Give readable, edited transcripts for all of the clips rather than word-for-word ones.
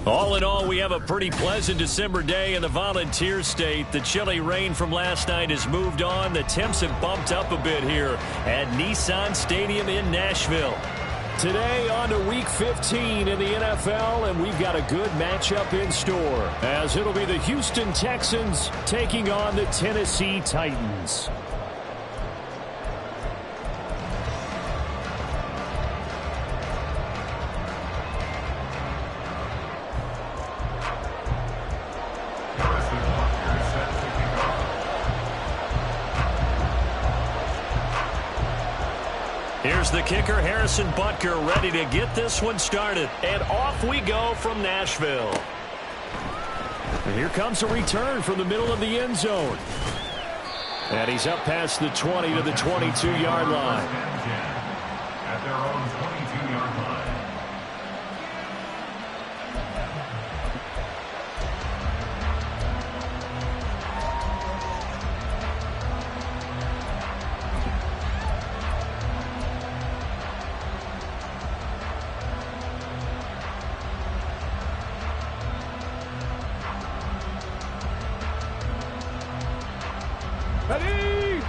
All in all, we have a pretty pleasant December day in the Volunteer State. The chilly rain from last night has moved on. The temps have bumped up a bit here at Nissan Stadium in Nashville. Today on to Week 15 in the NFL, and we've got a good matchup in store, as it'll be the Houston Texans taking on the Tennessee Titans. Here's the kicker, Harrison Butker, ready to get this one started. And off we go from Nashville. And here comes a return from the middle of the end zone. And he's up past the 20 to the 22-yard line. At their own 22-yard line. Ready!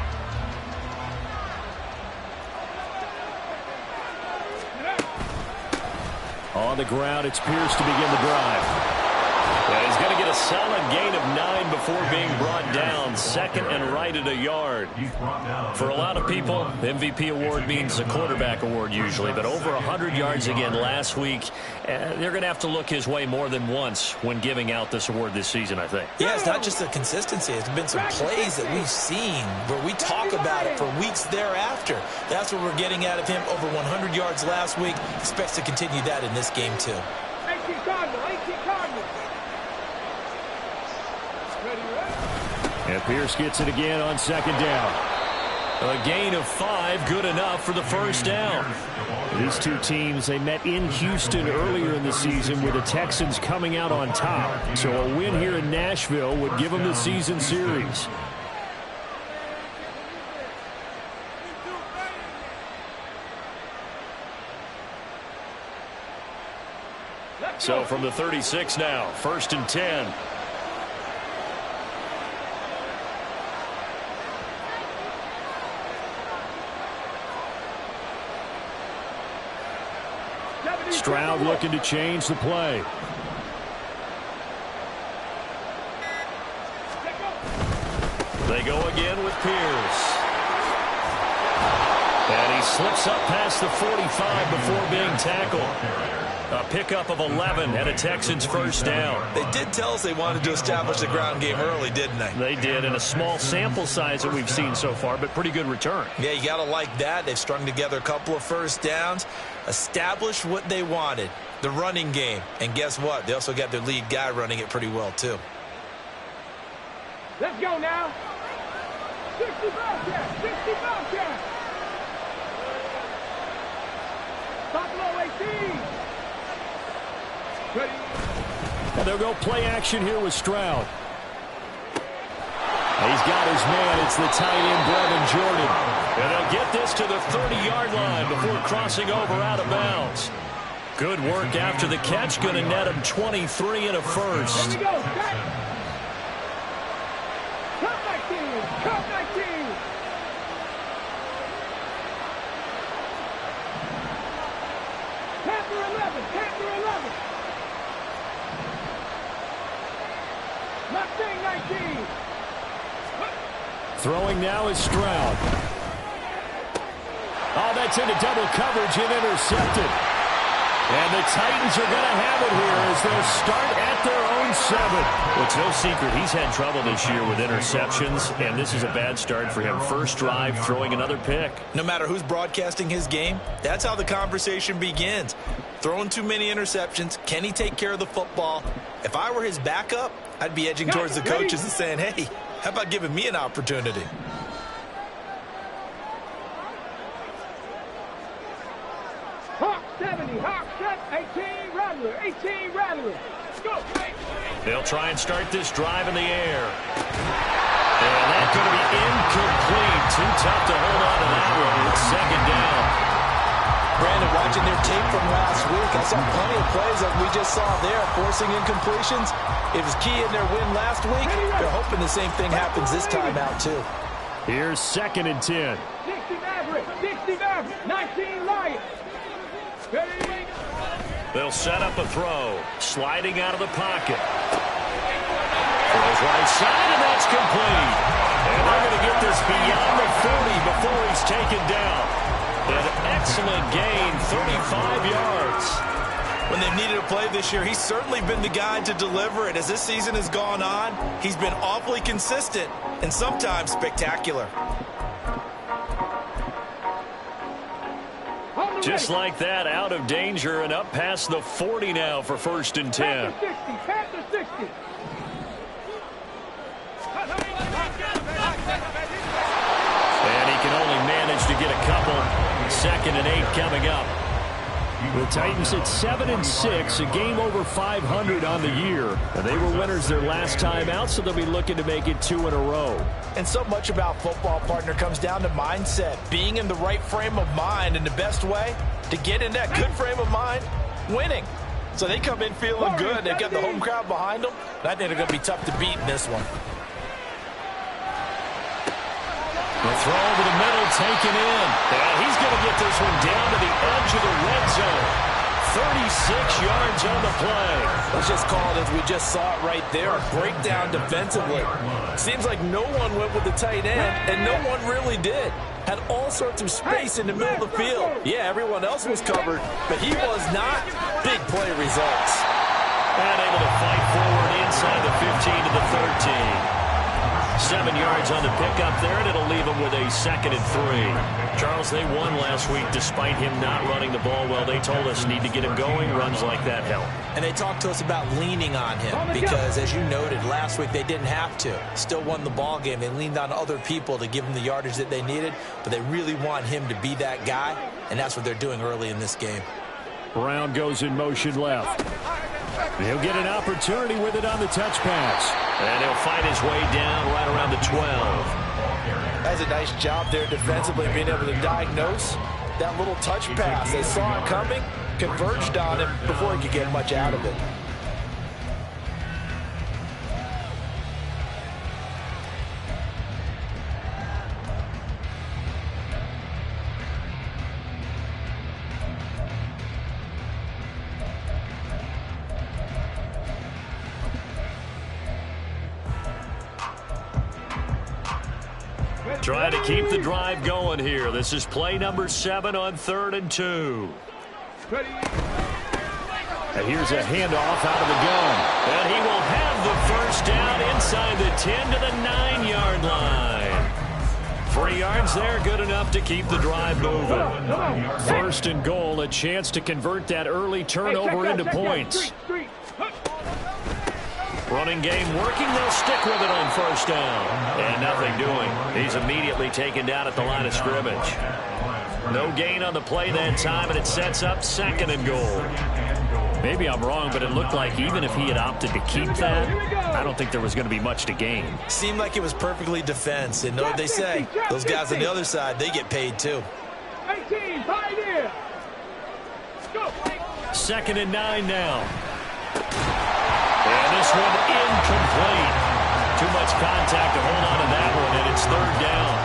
On the ground, it's Pierce to begin the drive. And he's going to get a solid gain of 9 before being brought down. Second and right at a yard. For a lot of people, the MVP award means a quarterback award usually, but over 100 yards again last week. They're going to have to look his way more than once when giving out this award this season, I think. Yeah, it's not just the consistency. It's been some plays that we've seen where we talk about it for weeks thereafter. That's what we're getting out of him. Over 100 yards last week. Expects to continue that in this game, too. 18 Cardinals. And Pierce gets it again on second down. A gain of 5, good enough for the first down. These two teams, they met in Houston earlier in the season with the Texans coming out on top. So a win here in Nashville would give them the season series. So from the 36 now, 1st and 10. Stroud looking to change the play. They go again with Pierce. And he slips up past the 45 before being tackled. A pickup of 11 and a Texans first down. They did tell us they wanted to establish the ground game early, didn't they? They did, in a small sample size that we've seen so far, but pretty good return. Yeah, you got to like that. They've strung together a couple of first downs, established what they wanted, the running game. And guess what? They also got their lead guy running it pretty well, too. Let's go now. 60 Bobcats. 60 Bobcats. Buffalo 18. Ready. And they'll go play action here with Stroud. He's got his man. It's the tight end, Brevin Jordan. And they'll get this to the 30-yard line before crossing over out of bounds. Good work after the catch. Going to net him 23 and a first. Here we go. Cut 19. Cut 19. Panther 11. Panther 11. Mustang 19. Throwing now is Stroud. Oh, that's into double coverage and intercepted. And the Titans are going to have it here as they'll start at their own 7. Well, it's no secret he's had trouble this year with interceptions, and this is a bad start for him. First drive, throwing another pick. No matter who's broadcasting his game, that's how the conversation begins. Throwing too many interceptions, can he take care of the football? If I were his backup, I'd be edging towards the coaches and saying, hey, how about giving me an opportunity? Hawk 70. Hawk 18. Rattler. 18. Rattler. Let's go. They'll try and start this drive in the air. And that's going to be incomplete. Too tough to hold on to that one. It's second down. Brandon, watching their tape from last week, I saw plenty of plays like we just saw there, forcing incompletions. It was key in their win last week. They're hoping the same thing happens this time out, too. Here's 2nd and 10. 60 Maverick, 60 Maverick, 19 Lions. They'll set up a throw. Sliding out of the pocket. Throws right side, and that's complete. And they're going to get this beyond the 40 before he's taken down. An excellent gain, 35 yards. When they've needed a play this year, he's certainly been the guy to deliver it. As this season has gone on, he's been awfully consistent and sometimes spectacular. Just like that, out of danger and up past the 40 now for 1st and 10. Panther 60. And he can only manage to get a couple. 2nd and 8 coming up. The Titans at 7-6, a game over 500 on the year. And they were winners their last time out, so they'll be looking to make it 2 in a row. And so much about football, partner, comes down to mindset. Being in the right frame of mind, and the best way to get in that good frame of mind, winning. So they come in feeling good. They've got the home crowd behind them. And I think they're going to be tough to beat in this one. The throw over the middle, taken in. And he's going to get this one down to the edge of the red zone. 36 yards on the play. Let's just call it as we just saw it right there. A breakdown defensively. Seems like no one went with the tight end, and no one really did. Had all sorts of space in the middle of the field. Yeah, everyone else was covered, but he was not. Big play results. And able to fight forward inside the 15 to the 13. 7 yards on the pickup there, and it'll leave him with a 2nd and 3. Charles, they won last week despite him not running the ball well. They told us need to get him going. Runs like that help. And they talked to us about leaning on him because, as you noted, last week they didn't have to. Still won the ball game. They leaned on other people to give them the yardage that they needed, but they really want him to be that guy, and that's what they're doing early in this game. Brown goes in motion left. He'll get an opportunity with it on the touch pass. And he'll fight his way down right around the 12. That's a nice job there defensively, being able to diagnose that little touch pass. They saw it coming, converged on him before he could get much out of it. Trying to keep the drive going here. This is play number 7 on 3rd and 2. And here's a handoff out of the gun. And he will have the first down inside the 10 to the 9-yard line. 3 yards there, good enough to keep the drive moving. 1st and goal, a chance to convert that early turnover into points. Running game working, they'll stick with it on 1st down. And nothing doing. He's immediately taken down at the line of scrimmage. No gain on the play that time, and it sets up 2nd and goal. Maybe I'm wrong, but it looked like even if he had opted to keep that, I don't think there was going to be much to gain. Seemed like it was perfectly defense, and know what they say. Those guys on the other side, they get paid too. 18, Pioneer. Go. 2nd and 9 now. And this one incomplete. Too much contact to hold on to that one, and it's 3rd down.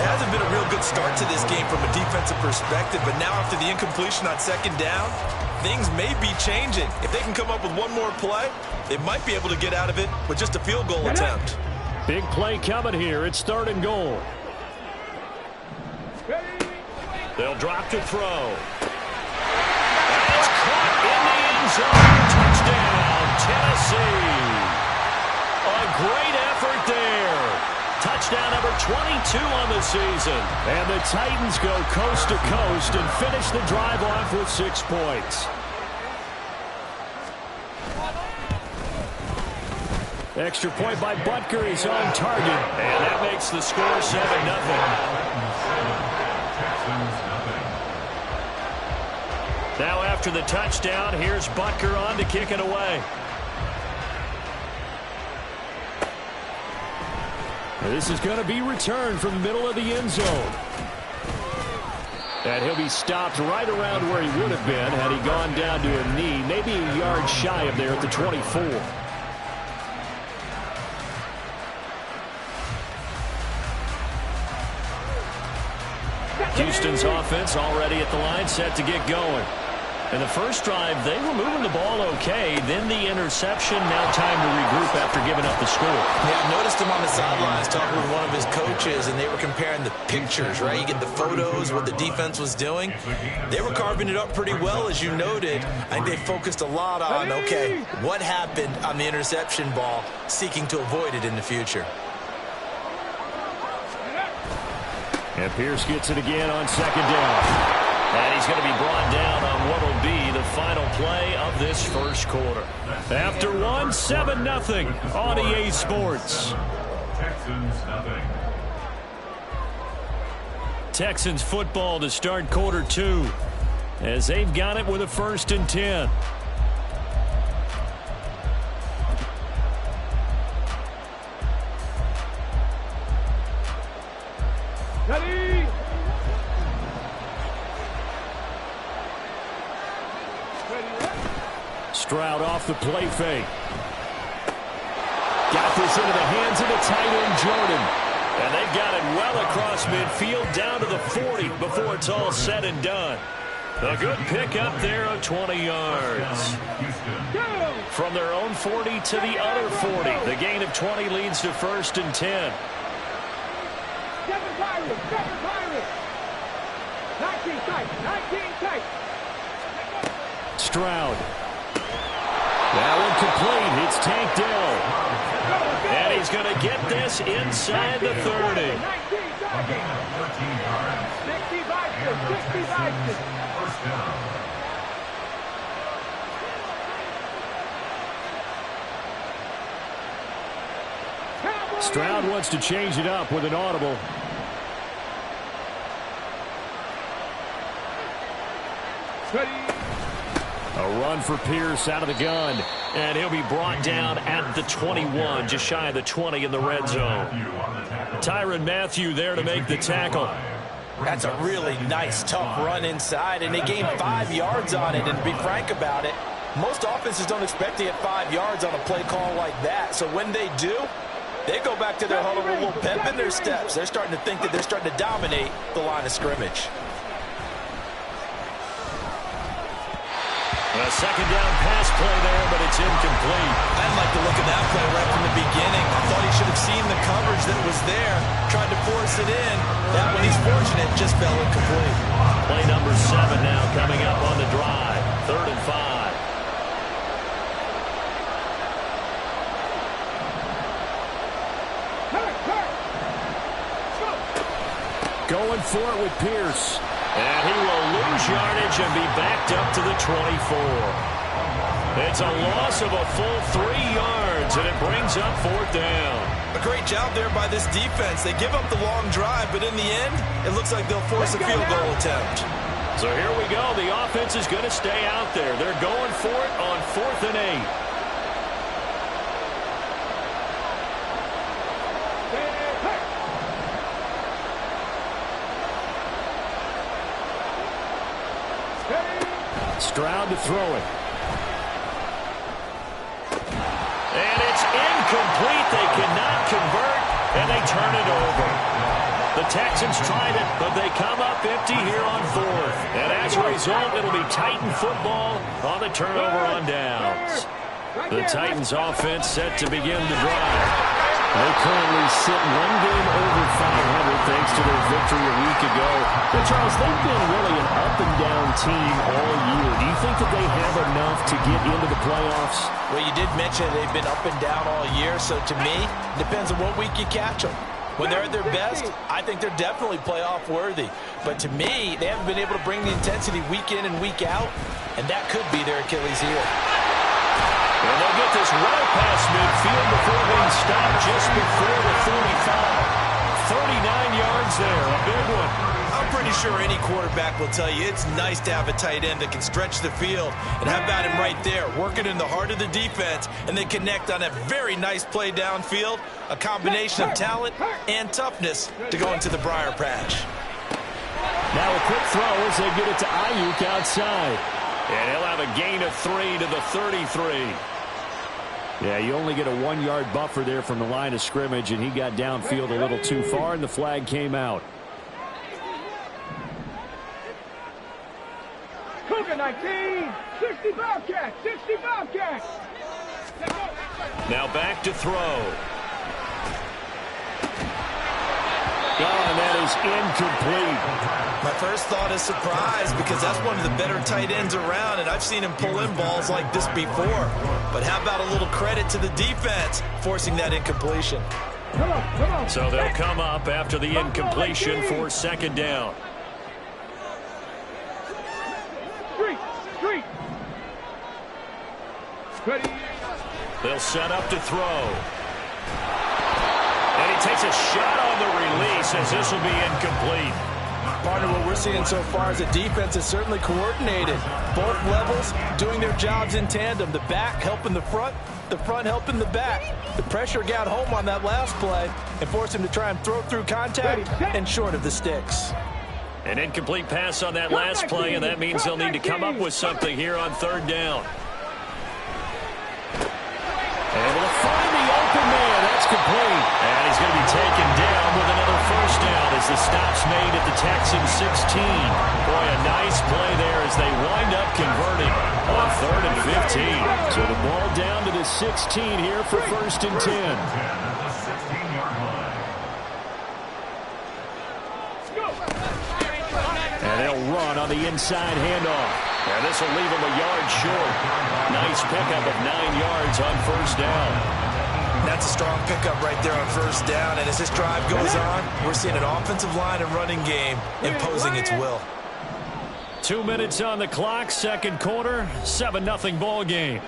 It hasn't been a real good start to this game from a defensive perspective, but now after the incompletion on 2nd down, things may be changing. If they can come up with one more play, they might be able to get out of it with just a field goal attempt. Big play coming here. It's 3rd and goal. They'll drop to throw. And it's caught in the end zone. Touchdown, Tennessee. A great effort there. Touchdown number 22 on the season. And the Titans go coast to coast and finish the drive off with 6 points. Extra point by Butker is on target. And that makes the score 7-0. Now after the touchdown, here's Butker on to kick it away. This is going to be returned from the middle of the end zone. And he'll be stopped right around where he would have been had he gone down to a knee, maybe a yard shy of there at the 24. Houston's offense already at the line, set to get going. In the first drive, they were moving the ball okay. Then the interception. Now time to regroup after giving up the score. Yeah, I noticed him on the sidelines talking with one of his coaches, and they were comparing the pictures, right? You get the photos, what the defense was doing. They were carving it up pretty well, as you noted. I think they focused a lot on, okay, what happened on the interception ball, seeking to avoid it in the future. And Pierce gets it again on second down. And he's going to be brought down on what will be the final play of this first quarter. After one, 7-0 on EA Sports. Texans nothing. Texans football to start quarter two, as they've got it with a 1st and 10. Ready? Stroud off the play fake. Got this into the hands of the tight end, Jordan. And they've got it well across midfield down to the 40 before it's all said and done. A good pickup there of 20 yards. From their own 40 to the other 40. The gain of 20 leads to 1st and 10. 7 Pirates, 7 Pirates. 19 tight, 19 tight. Stroud. That one complete. It's Tank Dell. And he's going to get this inside the 30. 19 yards. 65. First down. Stroud wants to change it up with an audible. A run for Pierce out of the gun. And he'll be brought down at the 21, just shy of the 20 in the red zone. Tyrann Mathieu there to make the tackle. That's a really nice, tough run inside, and they gained 5 yards on it. And to be frank about it, most offenses don't expect to get 5 yards on a play call like that. So when they do, they go back to their huddle with a little pep in their steps. They're starting to think that they're starting to dominate the line of scrimmage. A second down pass play there, but it's incomplete. I didn't like the look of that play right from the beginning. I thought he should have seen the coverage that was there, tried to force it in. That one, he's fortunate, just fell incomplete. Play number 7 now coming up on the drive. 3rd and 5. Going for it with Pierce. And he will lose yardage and be backed up to the 24. It's a loss of a full 3 yards, and it brings up 4th down. A great job there by this defense. They give up the long drive, but in the end, it looks like they'll force a field goal attempt. So here we go. The offense is going to stay out there. They're going for it on 4th and 8. Stroud to throw it. And it's incomplete. They cannot convert, and they turn it over. The Texans tried it, but they come up empty here on 4th. And as a result, it'll be Titan football on the turnover on downs. The Titans offense set to begin the drive. They currently sit 1 game over 500 thanks to their victory a week ago. But Charles, they've been really an up-and-down team all year. Do you think that they have enough to get into the playoffs? Well, you did mention they've been up and down all year, so to me, it depends on what week you catch them. When they're at their best, I think they're definitely playoff worthy. But to me, they haven't been able to bring the intensity week in and week out, and that could be their Achilles heel. And they'll get this well past midfield before being stopped just before the 45. 39 yards there, a big one. I'm pretty sure any quarterback will tell you it's nice to have a tight end that can stretch the field. And how about him right there, working in the heart of the defense, and they connect on a very nice play downfield, a combination of talent and toughness to go into the briar patch. Now a quick throw as they get it to Ayuk outside. And he'll have a gain of 3 to the 33. Yeah, you only get a 1-yard buffer there from the line of scrimmage, and he got downfield a little too far, and the flag came out. Cougar 19, 60 Bobcats, 60 Bobcats. Now back to throw. Oh, and that is incomplete. My first thought is surprise because that's one of the better tight ends around, and I've seen him pull in balls like this before. But how about a little credit to the defense forcing that incompletion? Come on. So they'll come up after the incompletion for second down. Street. Ready. They'll set up to throw. And he takes a shot on the release as this will be incomplete. Partner, what we're seeing so far is the defense is certainly coordinated. Both levels doing their jobs in tandem. The back helping the front helping the back. The pressure got home on that last play and forced him to try and throw through contact and short of the sticks. An incomplete pass on that last play, and that means they'll need to come up with something here on third down. Able to find the open man. That's complete. And he's going to be taken down with another first down as the stop's made at the Texans 16. Boy, a nice play there as they wind up converting on 3rd and 15. So the ball down to the 16 here for 1st and 10. And they'll run on the inside handoff. And this will leave them a yard short. Nice pickup of 9 yards on first down. That's a strong pickup right there on first down. And as this drive goes on, we're seeing an offensive line and running game imposing its will. 2 minutes on the clock, second quarter, 7-0 ball game.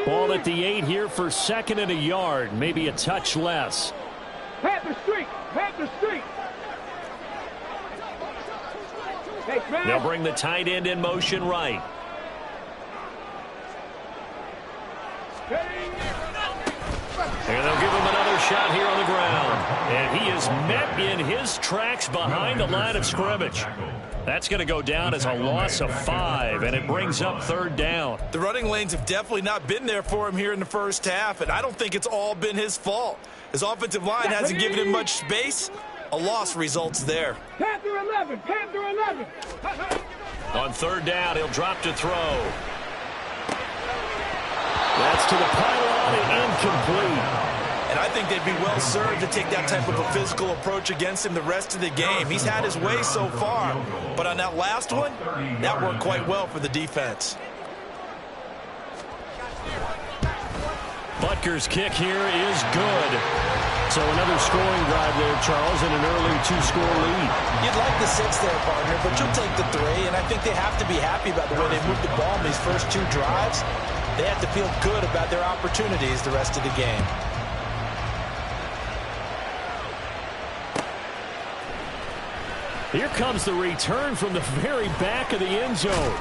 Ball at the 8 here for 2nd and a yard, maybe a touch less. Panther Street. They'll bring the tight end in motion right. And they'll give him another shot here on the ground. And he is met in his tracks behind the line of scrimmage. That's going to go down as a loss of 5, and it brings up third down. The running lanes have definitely not been there for him here in the first half, and I don't think it's all been his fault. His offensive line hasn't given him much space. A loss results there. Panther 11. On third down, he'll drop to throw. That's to the pylon and incomplete. And I think they'd be well served to take that type of a physical approach against him the rest of the game. He's had his way so far, but on that last one, that worked quite well for the defense. Butker's kick here is good. So another scoring drive there, Charles, and an early 2-score lead. You'd like the 6 there, partner, but you'll take the 3, and I think they have to be happy about the way they moved the ball in these first 2 drives. They have to feel good about their opportunities the rest of the game. Here comes the return from the very back of the end zone.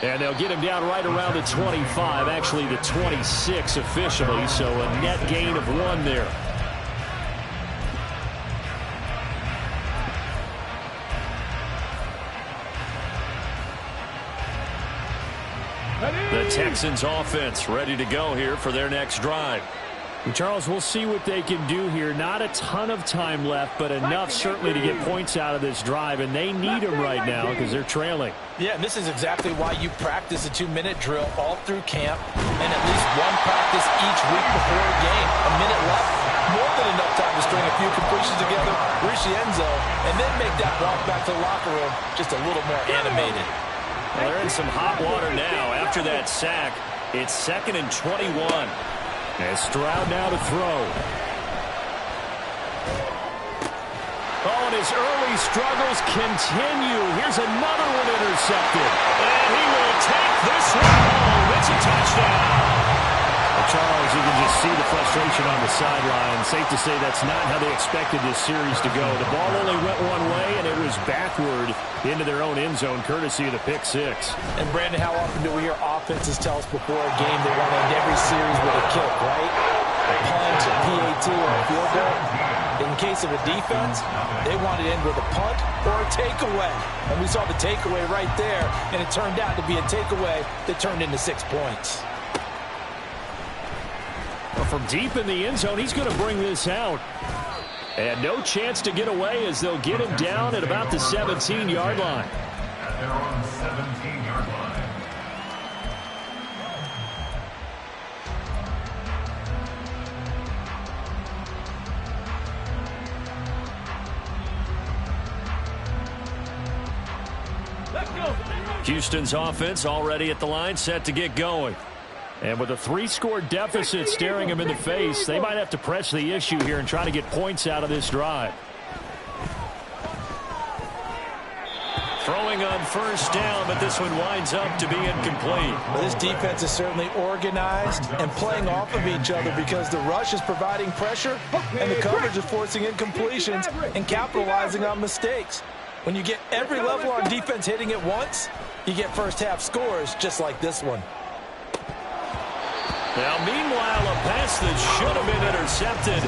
And they'll get him down right around the 25, actually the 26 officially, so a net gain of 1 there. The Texans offense ready to go here for their next drive. And Charles, we'll see what they can do here. Not a ton of time left, but enough certainly to get points out of this drive, and they need them right now because they're trailing. Yeah, and this is exactly why you practice a 2-minute drill all through camp and at least 1 practice each week before a game. A minute left, more than enough time to string a few completions together, reach the end zone, and then make that walk back to the locker room just a little more animated. Well, they're in some hot water now. After that sack, it's 2nd and 21. As Stroud now to throw. Oh, and his early struggles continue. Here's another one intercepted. And he will take this one home. It's a touchdown. A Charles, you can just see the frustration on the sideline. Safe to say that's not how they expected this series to go. The ball only went one way, and it was backward into their own end zone, courtesy of the pick six. And, Brandon, how often do we hear offenses tell us before a game they want to end every series with a kick, right? A punt, a PAT, or a field goal. In case of a defense, they want to end with a punt or a takeaway. And we saw the takeaway right there, and it turned out to be a takeaway that turned into 6 points. Well, from deep in the end zone, he's going to bring this out. And no chance to get away as they'll get him down at about the 17-yard line. At their own 17-yard line. Houston's offense already at the line, set to get going. And with a 3-score deficit staring him in the face, they might have to press the issue here and try to get points out of this drive. Throwing on first down, but this one winds up to be incomplete. Well, this defense is certainly organized and playing off of each other because the rush is providing pressure and the coverage is forcing incompletions and capitalizing on mistakes. When you get every level on defense hitting at once, you get first-half scores just like this one. Now, meanwhile, a pass that should have been intercepted,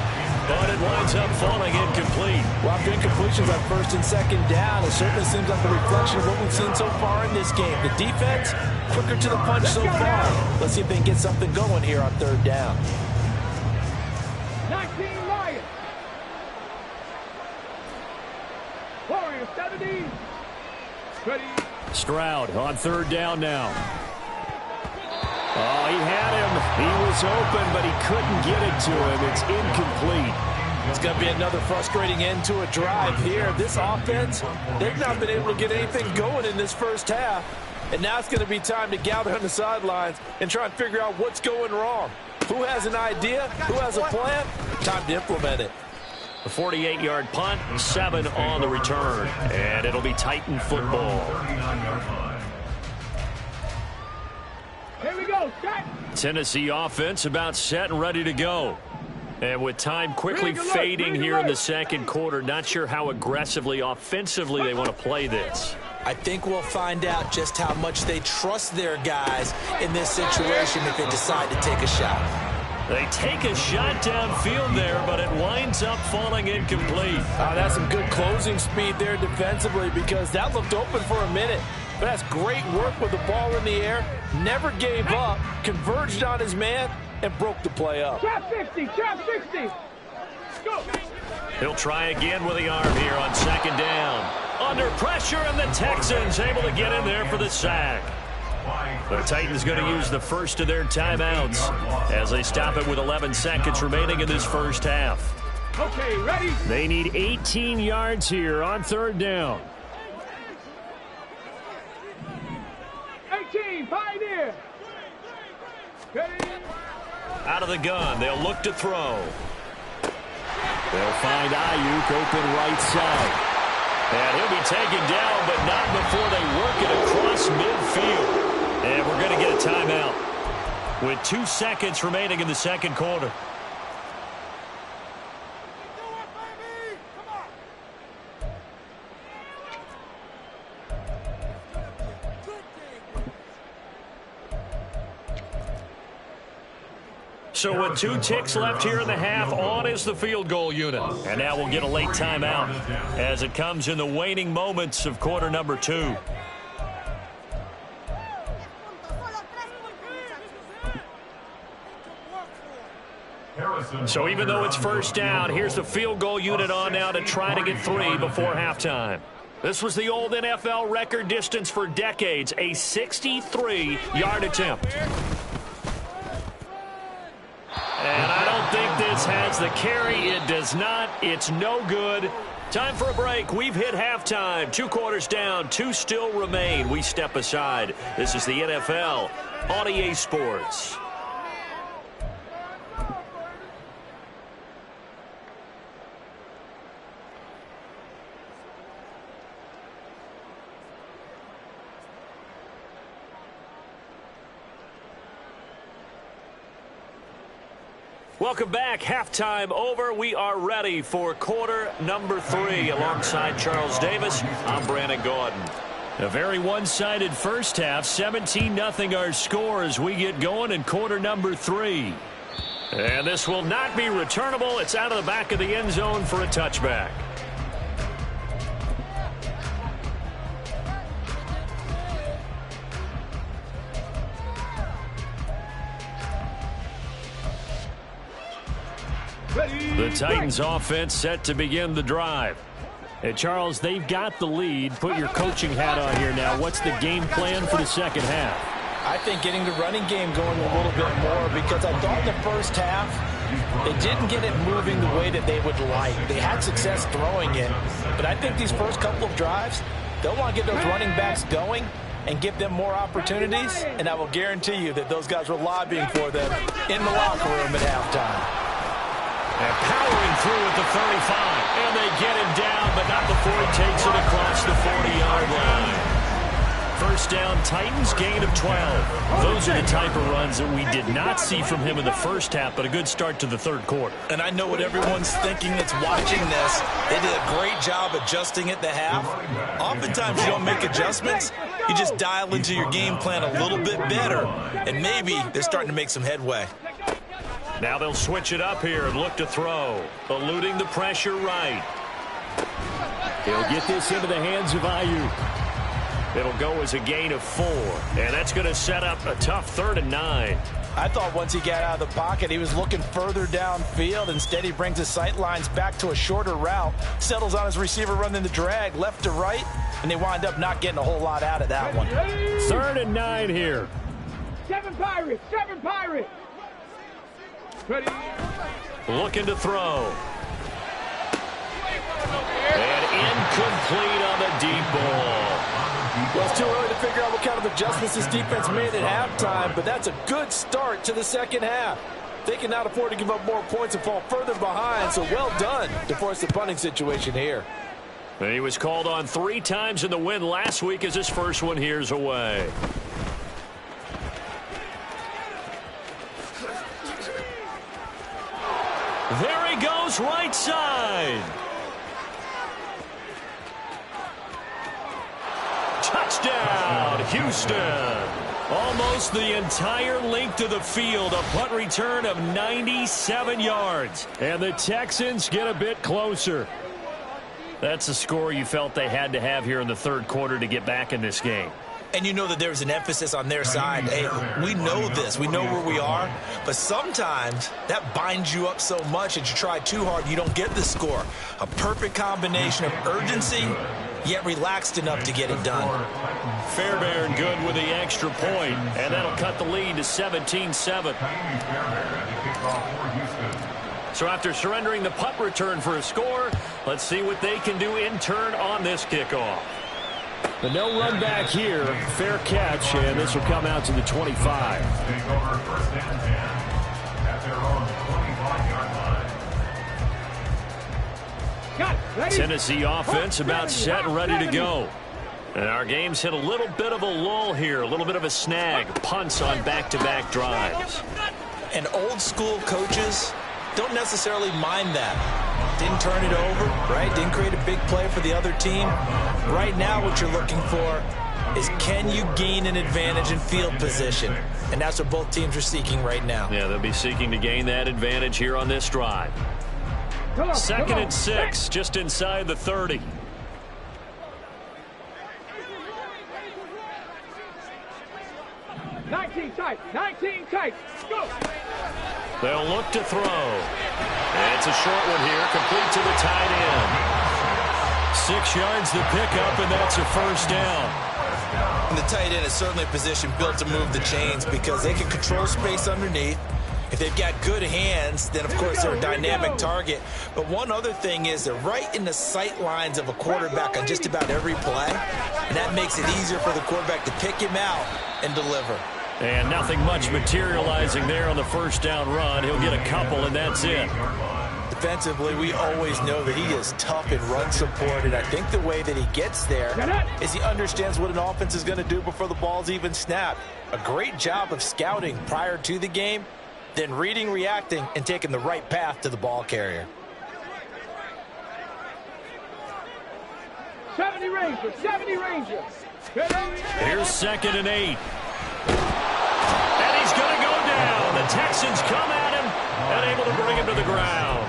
but it winds up falling incomplete. Well, after incompletions on first and second down, it certainly seems like a reflection of what we've seen so far in this game. The defense, quicker to the punch so far. Let's see if they can get something going here on third down. 19 Lions. Warriors 70. Ready. Stroud on third down now. Oh, he had him. He was open, but he couldn't get it to him. It's incomplete. It's going to be another frustrating end to a drive here. This offense, they've not been able to get anything going in this first half. And now it's going to be time to gather on the sidelines and try and figure out what's going wrong. Who has an idea? Who has a plan? Time to implement it. A 48-yard punt, 7 on the return. And it'll be Titan football. 39-yard line. Here we go, Scott. Tennessee offense about set and ready to go. And with time quickly fading here in the second quarter, not sure how aggressively, offensively they want to play this. I think we'll find out just how much they trust their guys in this situation if they decide to take a shot. They take a shot downfield there, but it winds up falling incomplete. That's some good closing speed there defensively because that looked open for a minute. But that's great work with the ball in the air. Never gave up, converged on his man, and broke the play up. Trap 60, trap 60. Go. He'll try again with the arm here on second down. Under pressure, and the Texans able to get in there for the sack. The Titans going to use the first of their timeouts as they stop it with 11 seconds remaining in this first half. Okay, ready? They need 18 yards here on third down. 18, Pioneer. Ready? Out of the gun, they'll look to throw. They'll find Ayuk open right side. And he'll be taken down, but not before they work it across midfield. And we're going to get a timeout with 2 seconds remaining in the second quarter. So with 2 ticks left here in the half, on is the field goal unit. And now we'll get a late timeout as it comes in the waning moments of quarter number 2. So even though it's first down, here's the field goal unit on now to try to get 3 before halftime. This was the old NFL record distance for decades, a 63-yard attempt. And I don't think this has the carry. It does not. It's no good. Time for a break. We've hit halftime. 2 quarters down. 2 still remain. We step aside. This is the NFL on EA Sports. Welcome back. Halftime over. We are ready for quarter number 3. Alongside Charles Davis, I'm Brandon Gordon. A very one-sided first half. 17-0 our score as we get going in quarter number 3. And this will not be returnable. It's out of the back of the end zone for a touchback. The Titans offense set to begin the drive. Hey, Charles, they've got the lead. Put your coaching hat on here now. What's the game plan for the second half? I think getting the running game going a little bit more, because I thought in the first half they didn't get it moving the way that they would like. They had success throwing it, but I think these first couple of drives, they'll want to get those running backs going and give them more opportunities, and I will guarantee you that those guys were lobbying for them in the locker room at halftime. And powering through at the 35. And they get him down, but not before he takes it across the 40-yard line. First down, Titans, gain of 12. Those are the type of runs that we did not see from him in the first half, but a good start to the third quarter. And I know what everyone's thinking that's watching this. They did a great job adjusting at the half. Oftentimes you don't make adjustments. You just dial into your game plan a little bit better, and maybe they're starting to make some headway. Now they'll switch it up here and look to throw. Eluding the pressure right. He'll get this into the hands of Aiyuk. It'll go as a gain of 4. And that's going to set up a tough 3rd and 9. I thought once he got out of the pocket, he was looking further downfield. Instead, he brings his sight lines back to a shorter route, settles on his receiver running the drag left to right, and they wind up not getting a whole lot out of that one. 3rd and 9 here. 7 Pirates, 7 Pirates. Ready. Looking to throw. And incomplete on the deep ball. Well, it's too early to figure out what kind of adjustments this defense made at halftime, but that's a good start to the second half. They cannot afford to give up more points and fall further behind, so well done to force the punting situation here. And he was called on 3 times in the win last week as his first one here's away. There he goes, right side. Touchdown, Houston. Almost the entire length of the field. A punt return of 97 yards. And the Texans get a bit closer. That's a score you felt they had to have here in the third quarter to get back in this game. And you know that there's an emphasis on their side. Hey, we know this. We know where we are. But sometimes that binds you up so much that you try too hard, you don't get the score. A perfect combination of urgency, yet relaxed enough to get it done. Fairbairn good with the extra point, and that'll cut the lead to 17-7. So after surrendering the punt return for a score, let's see what they can do in turn on this kickoff. The no run back here, fair catch, and this will come out to the 25. Take over first and 10 at their own 25-yard line. Got it. Ready. Tennessee offense about set and ready to go. And our game's hit a little bit of a lull here, a little bit of a snag. Punts on back-to-back drives. And old school coaches don't necessarily mind that. Didn't turn it over, right? Didn't create a big play for the other team. Right now what you're looking for is, can you gain an advantage in field position? And that's what both teams are seeking right now. Yeah, they'll be seeking to gain that advantage here on this drive. 2nd and 6, just inside the 30. Nineteen tight. Go. They'll look to throw. And it's a short one here, complete to the tight end. 6 yards the pickup, and that's a first down. And the tight end is certainly a position built to move the chains because they can control space underneath. If they've got good hands, then of course they're a dynamic target. But one other thing is they're right in the sight lines of a quarterback on just about every play. And that makes it easier for the quarterback to pick him out and deliver. And nothing much materializing there on the first down run. He'll get a couple, and that's it. Defensively, we always know that he is tough in run support, and I think the way that he gets there is he understands what an offense is going to do before the ball's even snapped. A great job of scouting prior to the game, then reading, reacting, and taking the right path to the ball carrier. 70 Rangers, 70 Rangers. Here's 2nd and 8. And he's going to go down. The Texans come at him and able to bring him to the ground.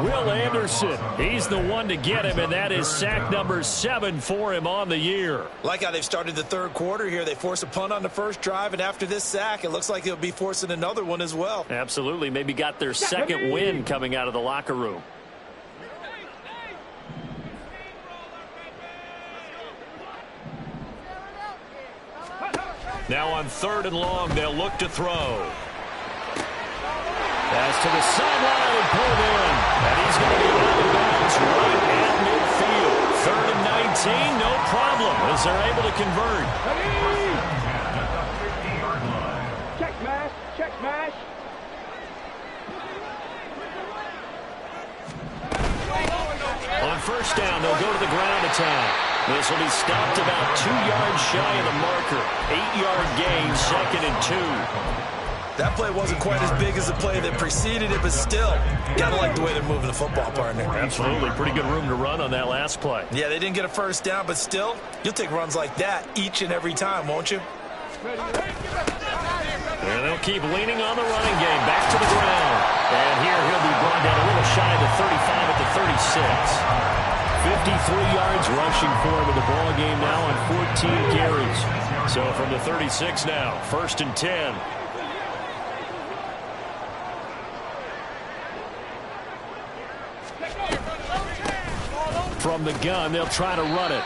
Will Anderson, he's the one to get him, and that is sack number 7 for him on the year. Like how they've started the third quarter here. They force a punt on the first drive, and after this sack, it looks like they'll be forcing another one as well. Absolutely. Maybe got their second win coming out of the locker room. Now on 3rd and long, they'll look to throw. Pass to the sideline, pulled in. And he's going to be out of bounds right at midfield. 3rd and 19, no problem, as they're able to convert. Check smash, check smash. On 1st down, they'll go to the ground attack. This will be stopped about 2 yards shy of the marker. 8-yard gain, 2nd and 2. That play wasn't quite as big as the play that preceded it, but still, gotta like the way they're moving the football, partner. Absolutely. Pretty good room to run on that last play. Yeah, they didn't get a 1st down, but still, you'll take runs like that each and every time, won't you? And they'll keep leaning on the running game. Back to the ground. And here he'll be brought down a little shy of the 35 at the 36. 53 yards rushing for him in the ball game now on 14 carries. So from the 36 now, 1st and 10. From the gun, they'll try to run it.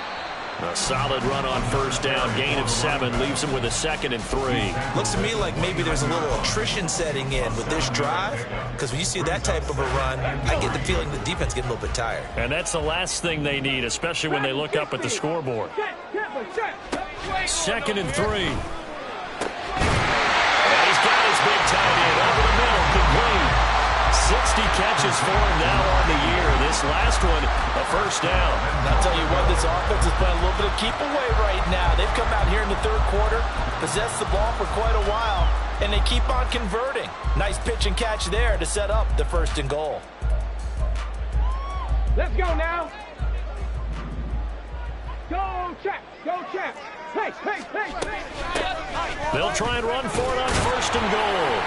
A solid run on 1st down. Gain of 7 leaves them with a 2nd and 3. Looks to me like maybe there's a little attrition setting in with this drive, because when you see that type of a run, I get the feeling the defense getting a little bit tired. And that's the last thing they need, especially when they look up at the scoreboard. 2nd and 3. And he's got his big tight end over the middle, complete. 60 catches for him now on the year. This last one, a 1st down. I'll tell you what, this offense is playing a little bit of keep away right now. They've come out here in the 3rd quarter, possessed the ball for quite a while, and they keep on converting. Nice pitch and catch there to set up the 1st and goal. Let's go now. Go Chaps, go Chaps. Hey, hey, hey, hey. They'll try and run for it on 1st and goal.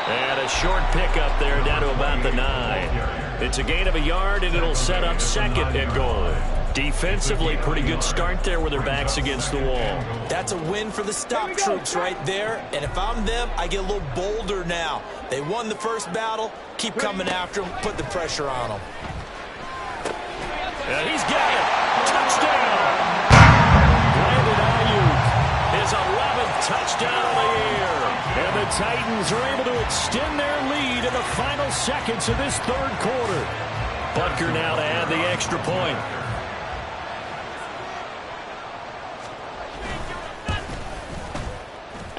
And a short pickup there down to about the 9. It's a gain of a yard, and it'll set up 2nd and goal. Defensively, pretty good start there with their backs against the wall. That's a win for the stop troops right there. And if I'm them, I get a little bolder now. They won the 1st battle. Keep coming after them. Put the pressure on them. And he's got it. Touchdown. Brandon Ayuk, his 11th touchdown of the year. And the Titans are able to extend their lead in the final seconds of this 3rd quarter. Butker now to add the extra point.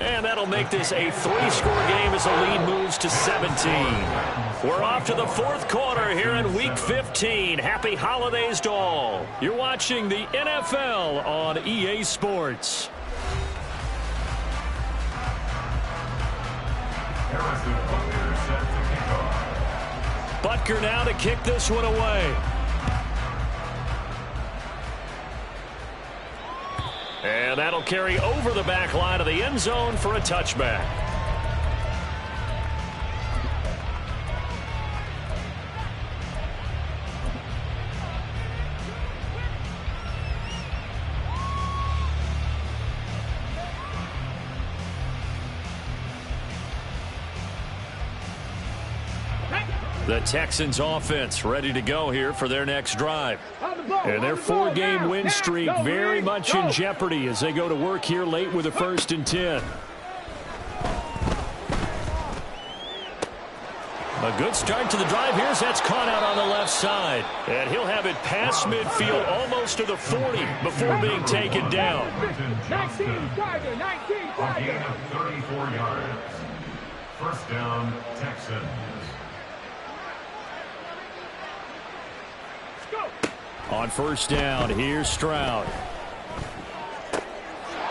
And that'll make this a 3-score game as the lead moves to 17. We're off to the 4th quarter here in Week 15. Happy holidays to all. You're watching the NFL on EA Sports. Butker now to kick this one away. And that'll carry over the back line of the end zone for a touchback. The Texans offense ready to go here for their next drive. And their 4-game win streak very much in jeopardy as they go to work here late with a 1st and 10. A good start to the drive here as that's caught out on the left side. And he'll have it past midfield almost to the 40 before being taken down. 19 Tiger, 19 A gain Tiger. of 34 yards. 1st down, Texans. On 1st down, here's Stroud.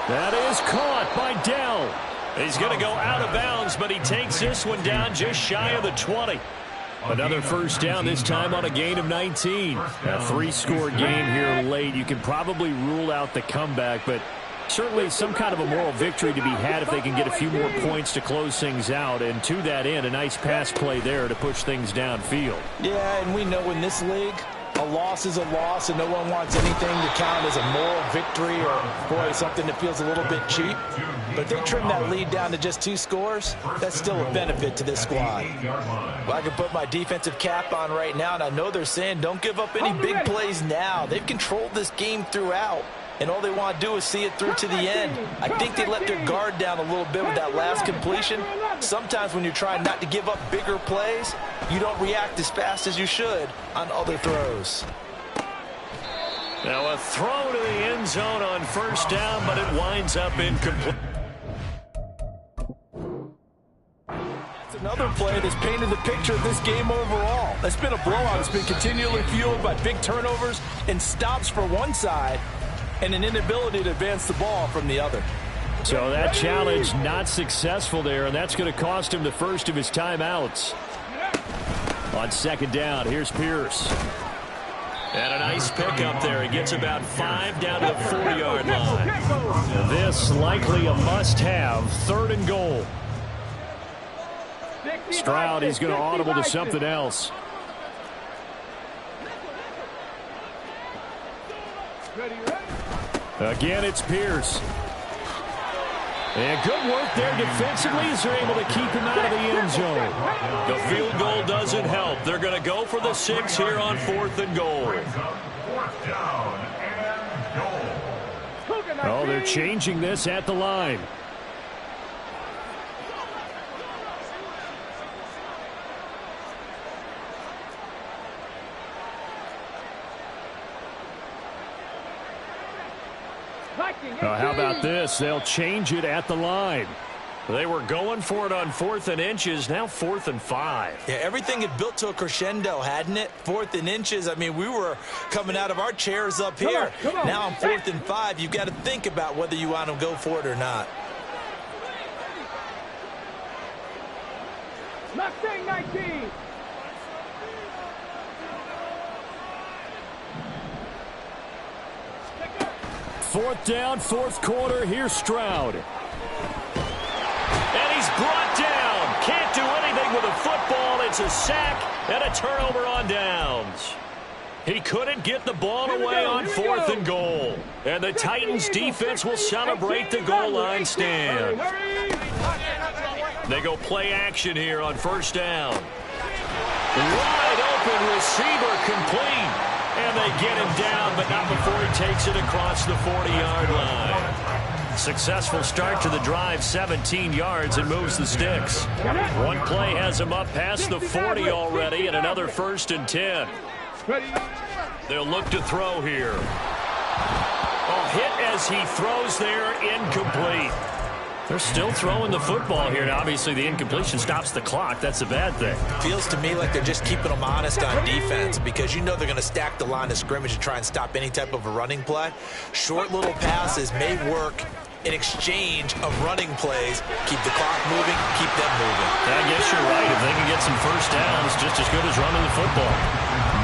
That is caught by Dell. He's going to go out of bounds, but he takes this one down just shy of the 20. Another first down, this time on a gain of 19. A three-score game here late. You can probably rule out the comeback, but certainly some kind of a moral victory to be had if they can get a few more points to close things out. And to that end, a nice pass play there to push things downfield. Yeah, and we know in this league, a loss is a loss, and no one wants anything to count as a moral victory or, boy, something that feels a little bit cheap. But if they trim that lead down to just 2 scores, that's still a benefit to this squad. Well, I can put my defensive cap on right now, and I know they're saying don't give up any big plays now. They've controlled this game throughout, and all they want to do is see it through to the end. I think they let their guard down a little bit with that last completion. Sometimes when you're trying not to give up bigger plays, you don't react as fast as you should on other throws. Now a throw to the end zone on first down, but it winds up incomplete. That's another play that's painted the picture of this game overall. It's been a blowout. It's been continually fueled by big turnovers and stops for one side and an inability to advance the ball from the other. So that challenge not successful there, and that's going to cost him the first of his timeouts. On second down, here's Pierce. And a nice pickup there. He gets about 5 down to the 40-yard line. This likely a must-have, 3rd and goal. Stroud, he's going to audible to something else. Again, it's Pierce. And good work there defensively as they're able to keep him out of the end zone. The field goal doesn't help. They're going to go for the 6 here on 4th and goal. Oh, they're changing this at the line. How about this? They'll change it at the line. They were going for it on 4th and inches. Now 4th and 5. Yeah, everything had built to a crescendo, hadn't it? 4th and inches. I mean, we were coming out of our chairs up here. Come on. Now on 4th and 5, you've got to think about whether you want to go for it or not. Mustang 19. Fourth down, 4th quarter. Here's Stroud. And he's brought down. Can't do anything with a football. It's a sack and a turnover on downs. He couldn't get the ball away on 4th and goal. And the Titans defense will celebrate the goal line stand. They go play action here on first down. Wide open receiver complete. And they get him down, but not before he takes it across the 40-yard line. Successful start to the drive, 17 yards, and moves the sticks. One play has him up past the 40 already, and another 1st and 10. They'll look to throw here. Oh, hit as he throws there, incomplete. They're still throwing the football here. Now, obviously, the incompletion stops the clock. That's a bad thing. Feels to me like they're just keeping them honest on defense because you know they're going to stack the line of scrimmage and try and stop any type of a running play. Short little passes may work in exchange of running plays. Keep the clock moving, keep them moving. I guess you're right. If they can get some first downs, just as good as running the football.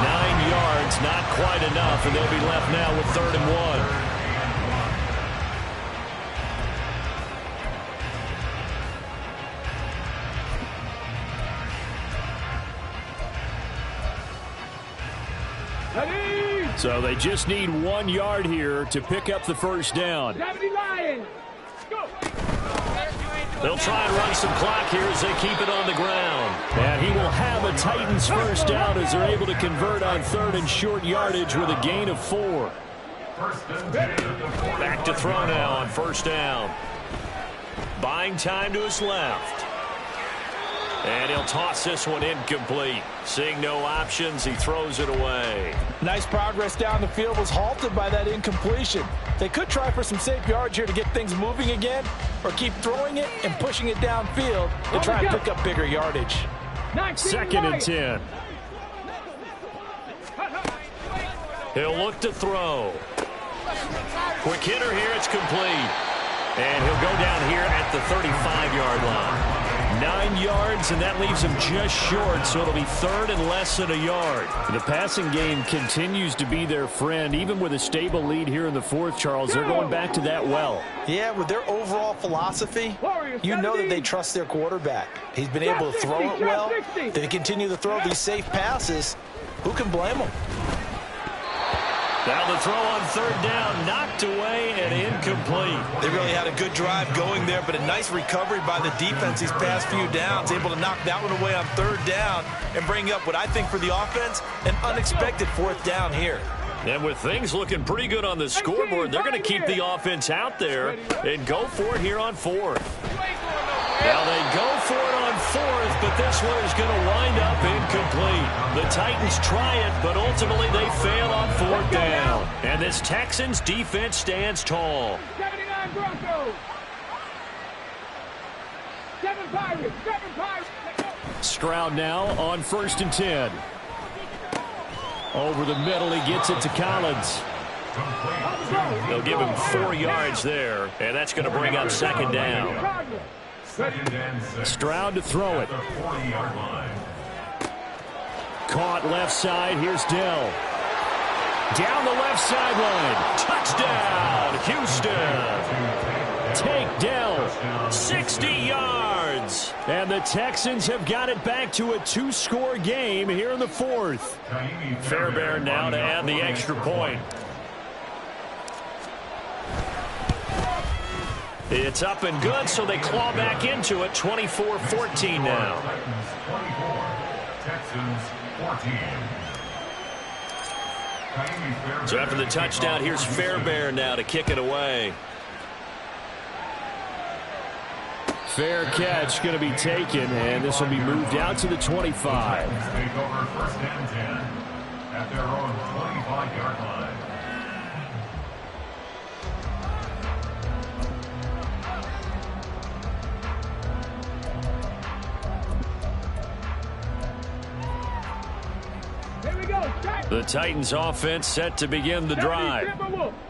9 yards, not quite enough, and they'll be left now with 3rd and 1. So they just need 1 yard here to pick up the first down. They'll try and run some clock here as they keep it on the ground. And he will have a Titans first down as they're able to convert on 3rd and short yardage with a gain of 4. Back to throw now on first down. Buying time to his left. And he'll toss this one incomplete. Seeing no options, he throws it away. Nice progress down the field was halted by that incompletion. They could try for some safe yards here to get things moving again, or keep throwing it and pushing it downfield to try and pick up bigger yardage. 2nd and 10. He'll look to throw. Quick hitter here, it's complete. And he'll go down here at the 35-yard line. 9 yards, and that leaves him just short, so it'll be third and less than a yard. The passing game continues to be their friend. Even with a stable lead here in the fourth, Charles, they're going back to that well. Yeah, with their overall philosophy, you know that they trust their quarterback. He's been able to throw it well. They continue to throw these safe passes. Who can blame them? Now the throw on third down, knocked away and incomplete. They really had a good drive going there, but a nice recovery by the defense these past few downs, able to knock that one away on third down and bring up what I think for the offense, an unexpected fourth down here. And with things looking pretty good on the scoreboard, they're going to keep the offense out there and go for it here on fourth. Now they go for it on fourth, but this one is going to wind up incomplete. The Titans try it, but ultimately they fail on fourth down. And this Texans defense stands tall. 79 Broncos. 7 Pirates. 7 Pirates. Stroud now on 1st and 10. Over the middle, he gets it to Collins. They'll give him 4 yards there, and that's going to bring up second down. Stroud to throw it. Caught left side. Here's Dell. Down the left sideline. Touchdown, Houston. Take Dell. 60 yards. And the Texans have got it back to a 2-score game here in the fourth. Fairbairn now to add the extra point. It's up and good, so they claw back into it. 24-14 now. So after the touchdown, here's Fairbairn now to kick it away. Fair catch going to be taken, and this will be moved out to the 25. Take over 1st and 10 at their own 25-yard line. The Titans offense set to begin the drive.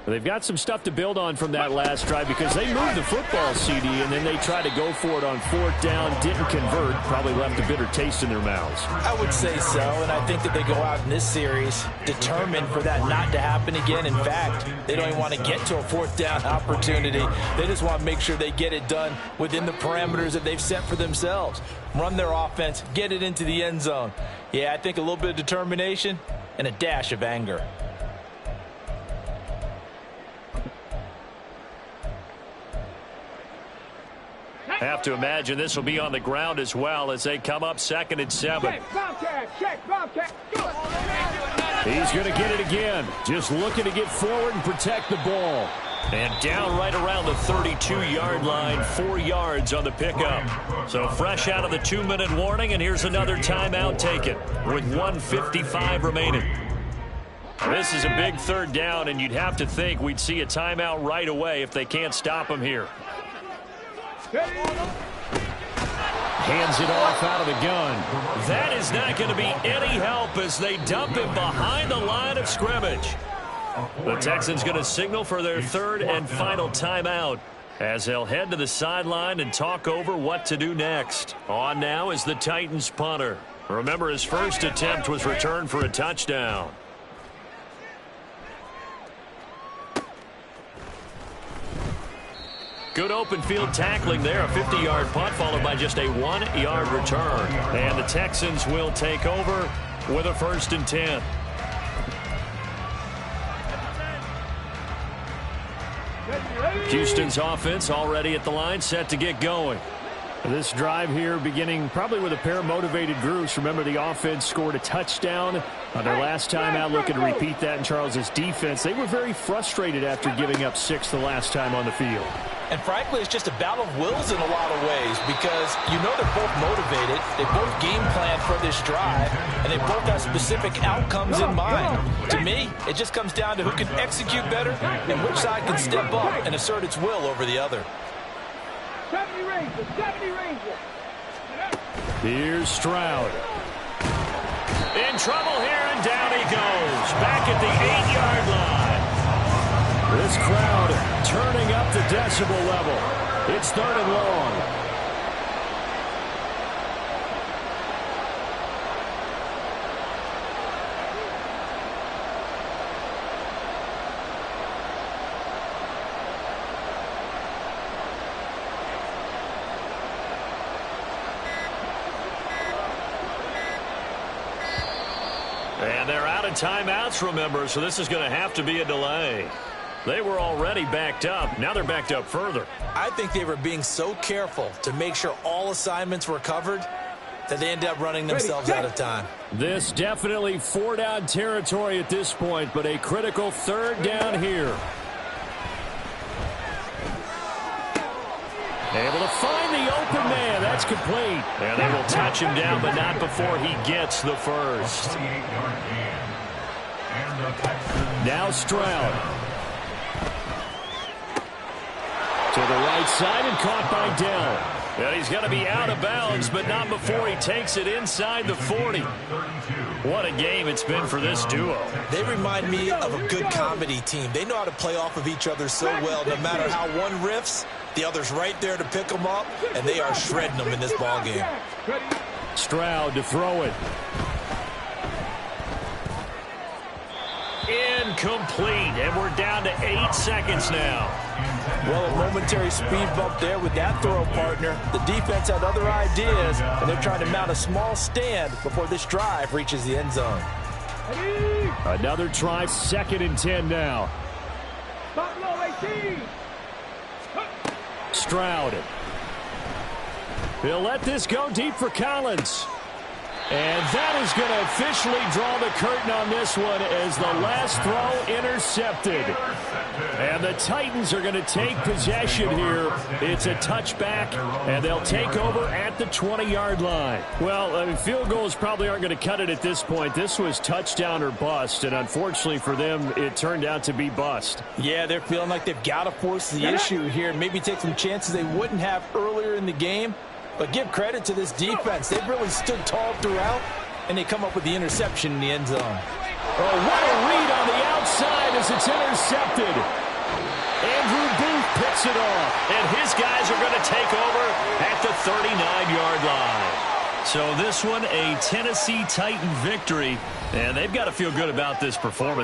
They've got some stuff to build on from that last drive because they moved the football, CD, and then they tried to go for it on fourth down, didn't convert, probably left a bitter taste in their mouths. I would say so, and I think that they go out in this series determined for that not to happen again. In fact, they don't even want to get to a fourth down opportunity. They just want to make sure they get it done within the parameters that they've set for themselves. Run their offense, get it into the end zone. Yeah, I think a little bit of determination and a dash of anger. Have to imagine this will be on the ground as well as they come up 2nd and 7. Check, Bobcat. He's going to get it again. Just looking to get forward and protect the ball. And down right around the 32-yard line, 4 yards on the pickup. So fresh out of the 2-minute warning, and here's another timeout taken with 1:55 remaining. This is a big third down, and you'd have to think we'd see a timeout right away if they can't stop him here. Hands it off out of the gun. That is not going to be any help as they dump him behind the line of scrimmage. The Texans going to signal for their third and final timeout as they'll head to the sideline and talk over what to do next. On now is the Titans punter. Remember, his first attempt was returned for a touchdown. Good open field tackling there. A 50-yard punt followed by just a 1-yard return. And the Texans will take over with a 1st and 10. Houston's offense already at the line, set to get going. This drive here beginning probably with a pair of motivated groups. Remember, the offense scored a touchdown on their last time out. Looking to repeat that in Charles's defense. They were very frustrated after giving up 6 the last time on the field. And frankly, it's just a battle of wills in a lot of ways because you know they're both motivated. They both game plan for this drive, and they both have specific outcomes in mind. To me, it just comes down to who can execute better and which side can step up and assert its will over the other. 70 Rangers. Here's Stroud. In trouble here, and down he goes. Back at the 8-yard line. This crowd turning up the decibel level. It's 3rd and long. And they're out of timeouts, remember, so this is going to have to be a delay. They were already backed up. Now they're backed up further. I think they were being so careful to make sure all assignments were covered that they ended up running themselves out of time. This definitely 4-down territory at this point, but a critical 3rd down here. Able to find the open man. That's complete. And they will touch him down, but not before he gets the first. 28-yard gain. And the Texans. Now Stroud. To the right side and caught by Dell. And he's going to be out of bounds, but not before he takes it inside the 40. What a game it's been for this duo. They remind me of a good comedy team. They know how to play off of each other so well. No matter how one riffs, the other's right there to pick them up, and they are shredding them in this ball game. Stroud to throw it. Incomplete, and we're down to 8 seconds now. Well, a momentary speed bump there with that throw, partner. The defense had other ideas, and they're trying to mount a small stand before this drive reaches the end zone. Another try, 2nd and 10 now. Stroud. He'll let this go deep for Collins. And that is going to officially draw the curtain on this one as the last throw intercepted. And the Titans are going to take possession here. It's a touchback, and they'll take over at the 20-yard line. Well, field goals probably aren't going to cut it at this point. This was touchdown or bust, and unfortunately for them, it turned out to be bust. Yeah, they're feeling like they've got to force the issue here and maybe take some chances they wouldn't have earlier in the game. But give credit to this defense. They've really stood tall throughout, and they come up with the interception in the end zone. Oh, what a read on the outside as it's intercepted. Andrew Booth picks it off, and his guys are going to take over at the 39-yard line. So this one, a Tennessee Titan victory, and they've got to feel good about this performance.